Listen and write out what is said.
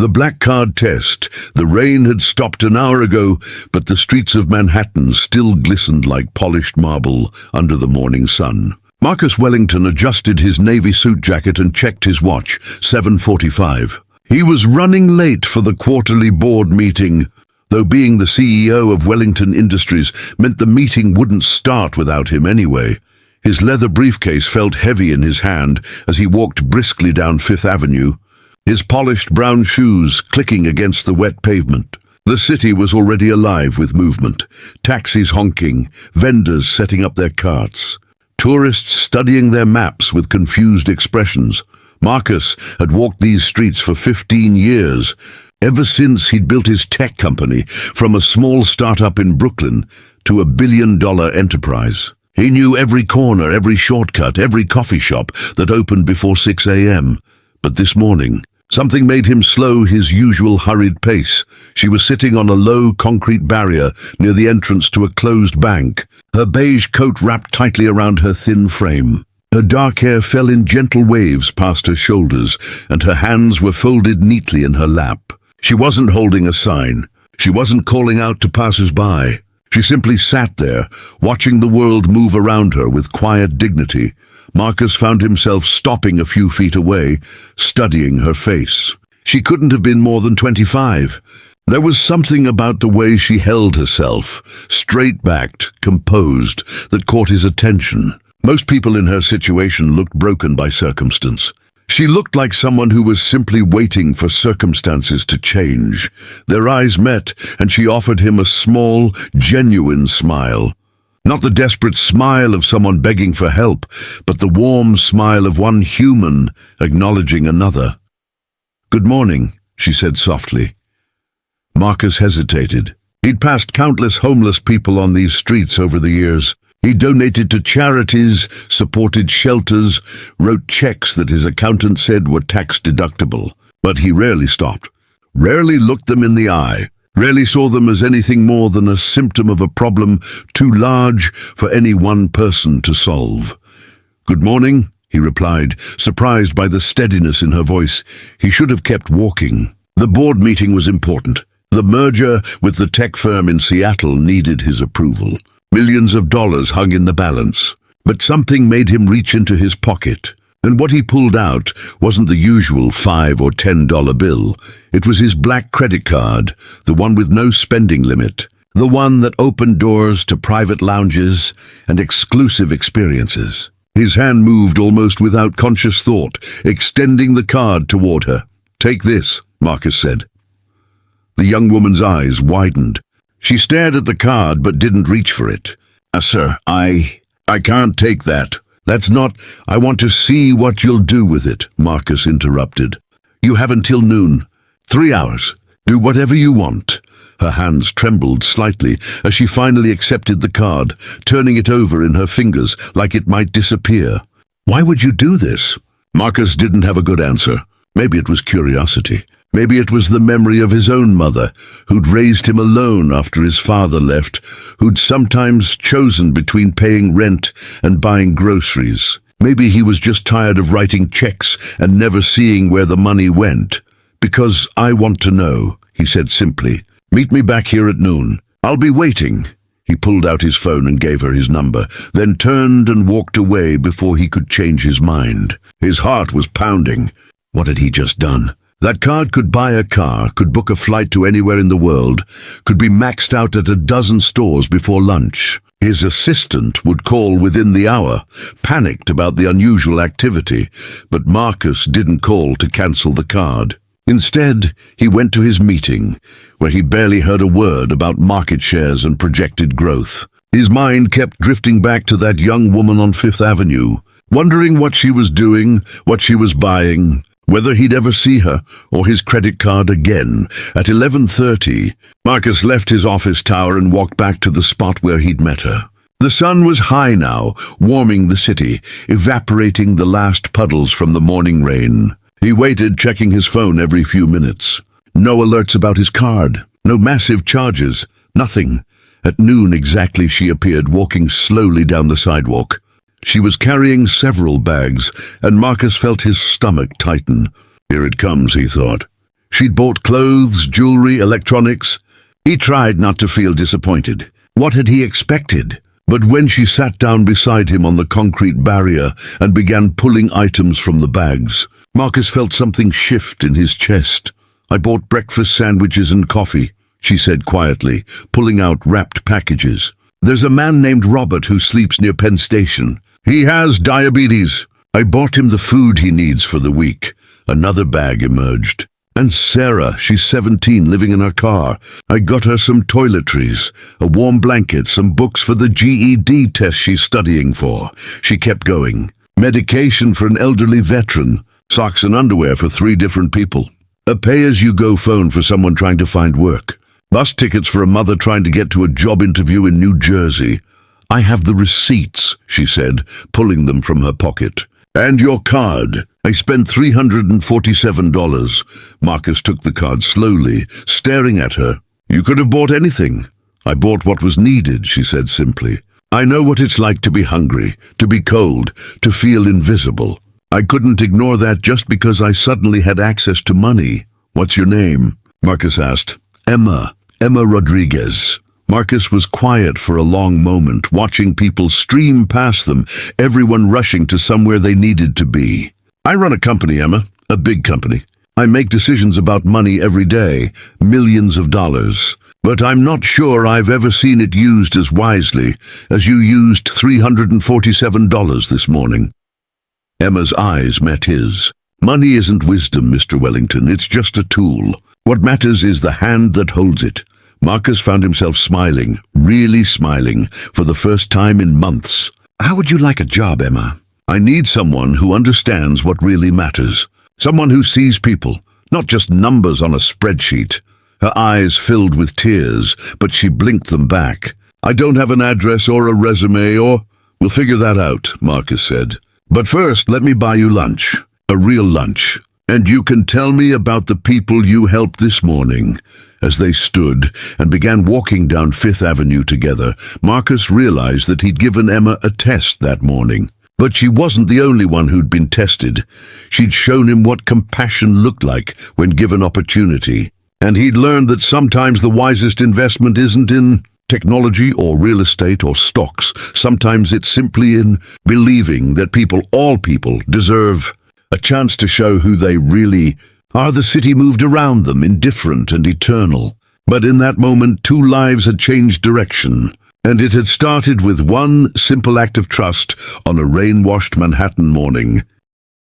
The black card test. The rain had stopped an hour ago, but the streets of Manhattan still glistened like polished marble under the morning sun. Marcus Wellington adjusted his navy suit jacket and checked his watch. 7:45. He was running late for the quarterly board meeting, though being the CEO of Wellington Industries meant the meeting wouldn't start without him anyway. His leather briefcase felt heavy in his hand as he walked briskly down Fifth Avenue, his polished brown shoes clicking against the wet pavement. The city was already alive with movement, taxis honking, vendors setting up their carts, tourists studying their maps with confused expressions. Marcus had walked these streets for 15 years, ever since he'd built his tech company from a small startup in Brooklyn to a billion-dollar enterprise. He knew every corner, every shortcut, every coffee shop that opened before 6 a.m. But this morning, something made him slow his usual hurried pace. She was sitting on a low concrete barrier near the entrance to a closed bank, her beige coat wrapped tightly around her thin frame. Her dark hair fell in gentle waves past her shoulders, and her hands were folded neatly in her lap. She wasn't holding a sign. She wasn't calling out to passers-by. She simply sat there, watching the world move around her with quiet dignity. Marcus found himself stopping a few feet away, studying her face. She couldn't have been more than 25. There was something about the way she held herself, straight-backed, composed, that caught his attention. Most people in her situation looked broken by circumstance. She looked like someone who was simply waiting for circumstances to change. Their eyes met, and she offered him a small, genuine smile. Not the desperate smile of someone begging for help, but the warm smile of one human acknowledging another. "Good morning," she said softly. Marcus hesitated. He'd passed countless homeless people on these streets over the years. He donated to charities, supported shelters, wrote checks that his accountant said were tax-deductible. But he rarely stopped, rarely looked them in the eye, rarely saw them as anything more than a symptom of a problem too large for any one person to solve. "Good morning," he replied, surprised by the steadiness in her voice. He should have kept walking. The board meeting was important. The merger with the tech firm in Seattle needed his approval. Millions of dollars hung in the balance. But something made him reach into his pocket. And what he pulled out wasn't the usual $5 or $10 bill. It was his black credit card, the one with no spending limit, the one that opened doors to private lounges and exclusive experiences. His hand moved almost without conscious thought, extending the card toward her. "Take this," Marcus said. The young woman's eyes widened. She stared at the card but didn't reach for it. Sir, I can't take that. That's not... I want to see what you'll do with it," Marcus interrupted. "You have until noon. 3 hours. Do whatever you want." Her hands trembled slightly as she finally accepted the card, turning it over in her fingers like it might disappear. "Why would you do this?" Marcus didn't have a good answer. Maybe it was curiosity. Maybe it was the memory of his own mother, who'd raised him alone after his father left, who'd sometimes chosen between paying rent and buying groceries. Maybe he was just tired of writing checks and never seeing where the money went. "Because I want to know," he said simply. "Meet me back here at noon. I'll be waiting." He pulled out his phone and gave her his number, then turned and walked away before he could change his mind. His heart was pounding. What had he just done? That card could buy a car, could book a flight to anywhere in the world, could be maxed out at a dozen stores before lunch. His assistant would call within the hour, panicked about the unusual activity, but Marcus didn't call to cancel the card. Instead, he went to his meeting, where he barely heard a word about market shares and projected growth. His mind kept drifting back to that young woman on Fifth Avenue, wondering what she was doing, what she was buying, whether he'd ever see her or his credit card again. At 11:30, Marcus left his office tower and walked back to the spot where he'd met her. The sun was high now, warming the city, evaporating the last puddles from the morning rain. He waited, checking his phone every few minutes. No alerts about his card, no massive charges, nothing. At noon exactly she appeared, walking slowly down the sidewalk. She was carrying several bags, and Marcus felt his stomach tighten. Here it comes, he thought. She'd bought clothes, jewelry, electronics. He tried not to feel disappointed. What had he expected? But when she sat down beside him on the concrete barrier and began pulling items from the bags, Marcus felt something shift in his chest. "I bought breakfast sandwiches and coffee," she said quietly, pulling out wrapped packages. "There's a man named Robert who sleeps near Penn Station. He has diabetes. I bought him the food he needs for the week." Another bag emerged. "And Sarah, she's 17, living in her car. I got her some toiletries, a warm blanket, some books for the GED test she's studying for." She kept going. "Medication for an elderly veteran, socks and underwear for 3 different people. A pay-as-you-go phone for someone trying to find work. Bus tickets for a mother trying to get to a job interview in New Jersey. I have the receipts," she said, pulling them from her pocket. "And your card. I spent $347. Marcus took the card slowly, staring at her. "You could have bought anything." "I bought what was needed," she said simply. "I know what it's like to be hungry, to be cold, to feel invisible. I couldn't ignore that just because I suddenly had access to money." "What's your name?" Marcus asked. "Emma Rodriguez." Marcus was quiet for a long moment, watching people stream past them, everyone rushing to somewhere they needed to be. "I run a company, Emma, a big company. I make decisions about money every day, millions of dollars. But I'm not sure I've ever seen it used as wisely as you used $347 this morning." Emma's eyes met his. "Money isn't wisdom, Mr. Wellington. It's just a tool. What matters is the hand that holds it." Marcus found himself smiling, really smiling, for the first time in months. "How would you like a job, Emma?" "I need someone who understands what really matters. Someone who sees people, not just numbers on a spreadsheet." Her eyes filled with tears, but she blinked them back. "I don't have an address or a resume or—" "We'll figure that out," Marcus said. "But first, let me buy you lunch. A real lunch. And you can tell me about the people you helped this morning." As they stood and began walking down Fifth Avenue together, Marcus realized that he'd given Emma a test that morning. But she wasn't the only one who'd been tested. She'd shown him what compassion looked like when given opportunity. And he'd learned that sometimes the wisest investment isn't in technology or real estate or stocks. Sometimes it's simply in believing that people, all people, deserve a chance to show who they really are. The city moved around them, indifferent and eternal. But in that moment, 2 lives had changed direction. And it had started with one simple act of trust on a rain-washed Manhattan morning.